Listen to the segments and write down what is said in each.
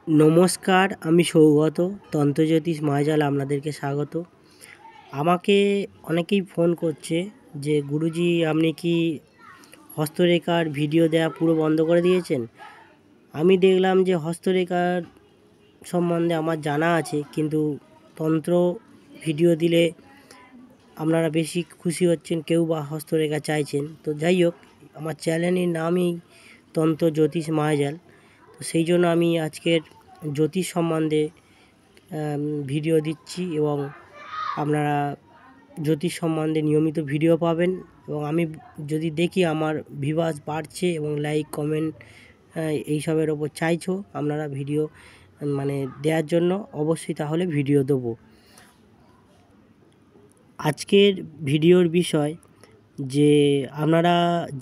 নমস্কার, আমি সৌগত, তন্ত্রজ্যোতিষ মায়াজাল আপনাদেরকে স্বাগত। আমাকে অনেকেই ফোন করছে যে গুরুজি আপনি কি হস্তরেখার ভিডিও দেওয়া পুরো বন্ধ করে দিয়েছেন। আমি দেখলাম যে হস্তরেখার সম্বন্ধে আমার জানা আছে, কিন্তু তন্ত্র ভিডিও দিলে আপনারা বেশি খুশি হচ্ছেন, কেউ বা হস্তরেখা চাইছেন। তো যাই হোক, আমার চ্যানেলের নামই তন্ত্র জ্যোতিষ মায়াজাল। তো সেই জন্য আমি আজকের জ্যোতিষ সম্বন্ধে ভিডিও দিচ্ছি এবং আপনারা জ্যোতিষ সম্বন্ধে নিয়মিত ভিডিও পাবেন। এবং আমি যদি দেখি আমার ভিউয়ার্স বাড়ছে এবং লাইক কমেন্ট এইসবের ওপর চাইছো আপনারা ভিডিও দেওয়ার জন্য, অবশ্যই তাহলে ভিডিও দেবো। আজকের ভিডিওর বিষয় যে আপনারা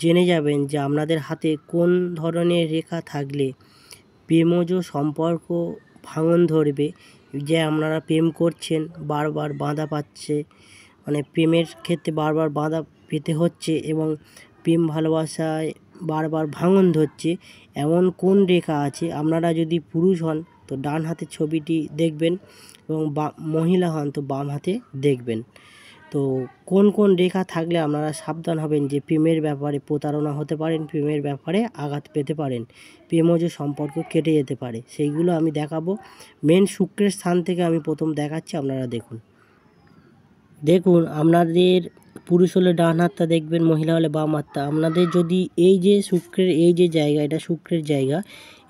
জেনে যাবেন যে আপনাদের হাতে কোন ধরনের রেখা থাকলে প্রেমজ সম্পর্ক ভাঙন ধরবে। যে আপনারা প্রেম করছেন, বারবার বাধা পাচ্ছে, প্রেমের ক্ষেত্রে বারবার বাধা পেতে হচ্ছে এবং প্রেম ভালোবাসায় বারবার ভাঙন ধরছে, এমন কোন রেখা আছে। আপনারা যদি পুরুষ হন তো ডান হাতের ছবিটি দেখবেন এবং মহিলা হন তো বাম হাতে দেখবেন। তো কোন কোন রেখা থাকলে আপনারা সাবধান হবেন যে প্রেমের ব্যাপারে প্রতারণা হতে পারেন, প্রেমের ব্যাপারে আঘাত পেতে পারেন, প্রেমজ সম্পর্ক কেটে যেতে পারে, সেইগুলো আমি দেখাবো। মেন শুক্রের স্থান থেকে আমি প্রথম দেখাচ্ছি, আপনারা দেখুন আপনাদের পুরুষ হলে ডান হাতটা দেখবেন, মহিলা হলে বাম হাতটা। আপনাদের যদি এই যে শুক্রের এই যে জায়গা, এটা শুক্রের জায়গা,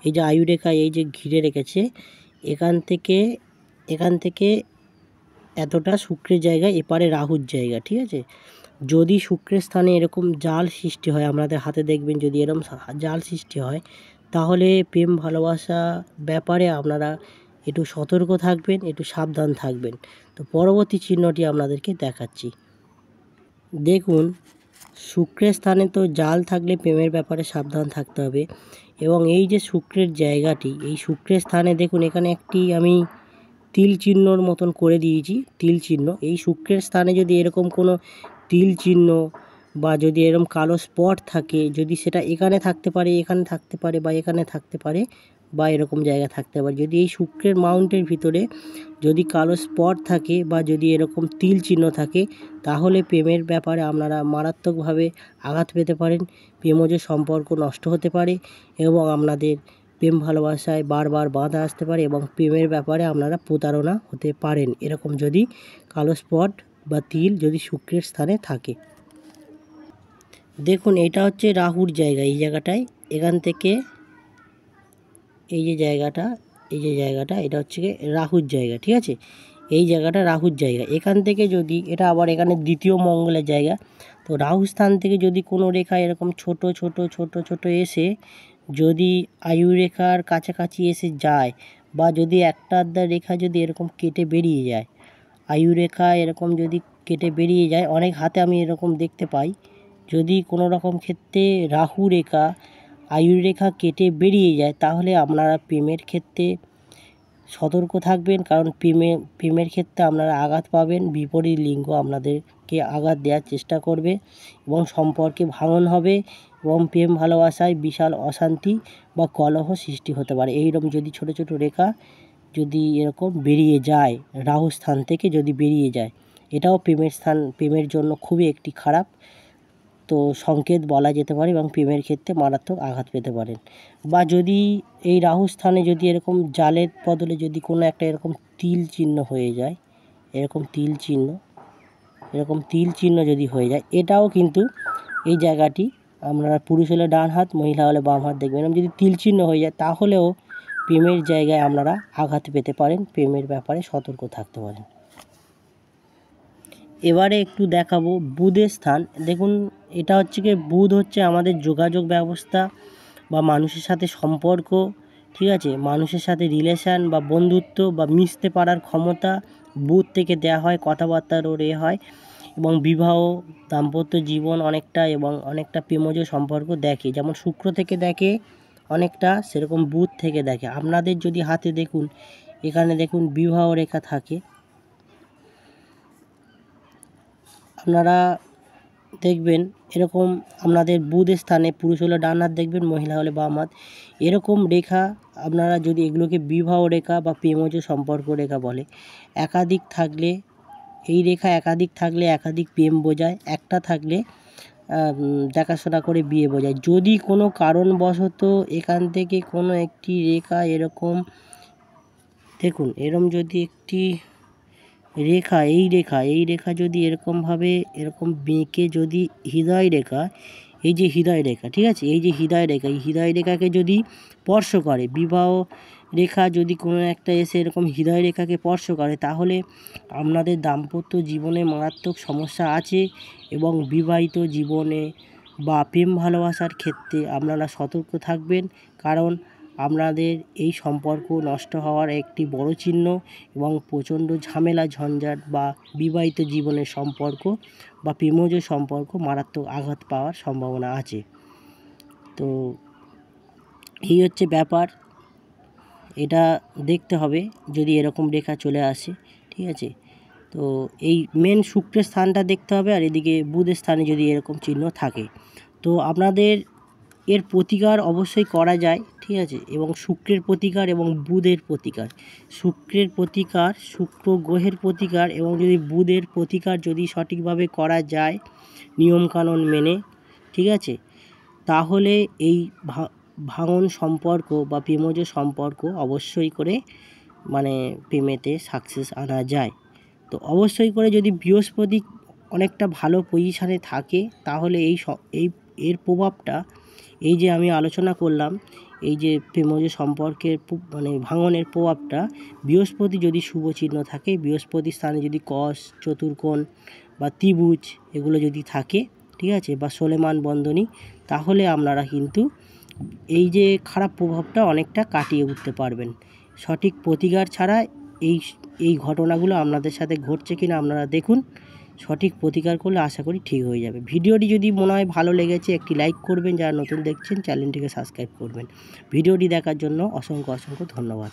এই যে আয়ু রেখা এই যে ঘিরে রেখেছে, এখান থেকে এতটা শুক্রের জায়গা, এপারে রাহুর জায়গা, ঠিক আছে। যদি শুক্রের স্থানে এরকম জাল সৃষ্টি হয়, আপনাদের হাতে দেখবেন যদি এরকম জাল সৃষ্টি হয়, তাহলে প্রেম ভালোবাসা ব্যাপারে আপনারা একটু সতর্ক থাকবেন, একটু সাবধান থাকবেন। তো পরবর্তী চিহ্নটি আপনাদেরকে দেখাচ্ছি। দেখুন শুক্রের স্থানে তো জাল থাকলে প্রেমের ব্যাপারে সাবধান থাকতে হবে। এবং এই যে শুক্রের জায়গাটি, এই শুক্রের স্থানে দেখুন এখানে একটি আমি তিল চিহ্নর মতন করে দিয়েছি, তিল চিহ্ন। এই শুক্রের স্থানে যদি এরকম কোনো তিল চিহ্ন বা যদি এরকম কালো স্পট থাকে, যদি সেটা এখানে থাকতে পারে, এখানে থাকতে পারে, বা এখানে থাকতে পারে, বা এরকম জায়গা থাকতে পারে, যদি এই শুক্রের মাউন্টের ভিতরে যদি কালো স্পট থাকে বা যদি এরকম তিল চিহ্ন থাকে, তাহলে প্রেমের ব্যাপারে আপনারা মারাত্মকভাবে আঘাত পেতে পারেন, প্রেমজ সম্পর্ক নষ্ট হতে পারে এবং আপনাদের প্রেম ভালোবাসায় বারবার বাধা আসতে পারে এবং প্রেমের ব্যাপারে আপনারা প্রতারণা হতে পারেন, এরকম যদি কালো স্পট বা তিল যদি শুক্রের স্থানে থাকে। দেখুন এটা হচ্ছে রাহুর জায়গা, এই জায়গাটায় এখান থেকে এই যে জায়গাটা এটা হচ্ছে রাহুর জায়গা, ঠিক আছে। এই জায়গাটা রাহুর জায়গা, এখান থেকে যদি এটা আবার এখানে দ্বিতীয় মঙ্গলের জায়গা, তো রাহু স্থান থেকে যদি কোনো রেখা এরকম ছোট ছোট ছোট ছোট এসে যদি আয়ু রেখার কাছাকাছি এসে যায়, বা যদি একটা আধটা রেখা যদি এরকম কেটে বেরিয়ে যায়, আয়ু রেখা এরকম যদি কেটে বেরিয়ে যায়, অনেক হাতে আমি এরকম দেখতে পাই, যদি কোনো রকম ক্ষেত্রে রাহু রেখা আয়ু রেখা কেটে বেরিয়ে যায়, তাহলে আপনারা প্রেমের ক্ষেত্রে সতর্ক থাকবেন, কারণ প্রেমের ক্ষেত্রে আপনারা আঘাত পাবেন, বিপরীত লিঙ্গ আপনাদেরকে আঘাত দেওয়ার চেষ্টা করবে এবং সম্পর্কে ভাঙন হবে এবং প্রেম ভালোবাসায় বিশাল অশান্তি বা কলহ সৃষ্টি হতে পারে। এইরকম যদি ছোট ছোট রেখা যদি এরকম বেরিয়ে যায়, রাহু স্থান থেকে যদি বেরিয়ে যায়, এটাও প্রেমের জন্য খুবই একটি খারাপ তো সংকেত বলা যেতে পারে এবং প্রেমের ক্ষেত্রে মারাত্মক আঘাত পেতে পারেন। বা যদি এই রাহু স্থানে যদি এরকম জালের বদলে যদি কোনো একটা এরকম তিল চিহ্ন হয়ে যায়, এরকম তিল চিহ্ন যদি হয়ে যায়, এটাও কিন্তু এই জায়গাটি আপনারা পুরুষ হলে ডান হাত, মহিলা হলে বাম হাত দেখবেন, এরকম যদি তিল চিহ্ন হয়ে যায়, তাহলেও প্রেমের জায়গায় আপনারা আঘাত পেতে পারেন, প্রেমের ব্যাপারে সতর্ক থাকতে পারেন। এবারে একটু দেখাবো বুধের স্থান। দেখুন এটা হচ্ছে কি, বুধ হচ্ছে আমাদের যোগাযোগ ব্যবস্থা বা মানুষের সাথে সম্পর্ক, ঠিক আছে, মানুষের সাথে রিলেশান বা বন্ধুত্ব বা মিশতে পারার ক্ষমতা বুধ থেকে দেওয়া হয়, কথাবার্তার ওর হয় এবং বিবাহ দাম্পত্য জীবন অনেকটা প্রেমজ সম্পর্ক দেখে, যেমন শুক্র থেকে দেখে অনেকটা, সেরকম বুধ থেকে দেখে। আপনাদের যদি হাতে দেখুন এখানে দেখুন বিবাহ রেখা থাকে, আপনারা দেখবেন এরকম আপনাদের বুধের স্থানে, পুরুষ হলে ডান হাত দেখবেন, মহিলা হলে বাম হাত, এরকম রেখা আপনারা যদি এগুলোকে বিবাহ রেখা বা প্রেমজ সম্পর্ক রেখা বলে, একাধিক থাকলে, এই রেখা একাধিক থাকলে একাধিক প্রেম বোঝায়, একটা থাকলে দেখাশোনা করে বিয়ে বোঝায়। যদি কোনো কারণবশত এখান থেকে কোনো একটি রেখা এরকম দেখুন, এরকম যদি একটি রেখা, এই রেখা যদি এরকমভাবে এরকম বেঁকে যদি হৃদয় রেখা, এই যে হৃদয় রেখা, ঠিক আছে, এই যে হৃদয় রেখা, এই হৃদয় রেখাকে যদি স্পর্শ করে, বিবাহ রেখা যদি কোনো একটা এসে এরকম হৃদয় রেখাকে স্পর্শ করে, তাহলে আপনাদের দাম্পত্য জীবনে মারাত্মক সমস্যা আছে এবং বিবাহিত জীবনে বা প্রেম ভালোবাসার ক্ষেত্রে আপনারা সতর্ক থাকবেন, কারণ আপনাদের এই সম্পর্ক নষ্ট হওয়ার একটি বড় চিহ্ন এবং প্রচণ্ড ঝামেলা ঝঞ্ঝাট বা বিবাহিত জীবনের সম্পর্ক বা প্রেমজ সম্পর্ক মারাত্মক আঘাত পাওয়ার সম্ভাবনা আছে। তো এই হচ্ছে ব্যাপার, এটা দেখতে হবে যদি এরকম রেখা চলে আসে, ঠিক আছে। তো এই মেন শুক্রের স্থানটা দেখতে হবে, আর এদিকে বুধের স্থানে যদি এরকম চিহ্ন থাকে, তো আপনাদের এর প্রতিকার অবশ্যই করা যায়, ঠিক আছে। এবং শুক্রের প্রতিকার এবং বুধের প্রতিকার, শুক্রের প্রতিকার, শুক্র গ্রহের প্রতিকার এবং যদি বুধের প্রতিকার যদি সঠিকভাবে করা যায় নিয়মকানুন মেনে, ঠিক আছে, তাহলে এই ভাঙন সম্পর্ক বা প্রেমজ সম্পর্ক অবশ্যই করে মানে প্রেমেতে সাকসেস আনা যায়। তো অবশ্যই করে যদি বৃহস্পতি অনেকটা ভালো পজিশানে থাকে, তাহলে এই এর প্রভাবটা, এই যে আমি আলোচনা করলাম, এই যে প্রেমজ সম্পর্কের মানে ভাঙনের প্রভাবটা, বৃহস্পতি যদি শুভ চিহ্ন থাকে, বৃহস্পতির স্থানে যদি কস, চতুর্কোণ বা ত্রিভুজ এগুলো যদি থাকে, ঠিক আছে, বা সোলেমান বন্ধনী, তাহলে আপনারা কিন্তু এই যে খারাপ প্রভাবটা অনেকটা কাটিয়ে উঠতে পারবেন। সঠিক প্রতিকার ছাড়া এই এই ঘটনাগুলো আপনাদের সাথে ঘটছে কিনা আপনারা দেখুন, সঠিক প্রতিকার করলে আশা করি ঠিক হয়ে যাবে। ভিডিওটি যদি মনে হয় ভালো লেগেছে একটি লাইক করবেন, যারা নতুন দেখছেন চ্যানেলটিকে সাবস্ক্রাইব করবেন। ভিডিওটি দেখার জন্য অসংখ্য ধন্যবাদ।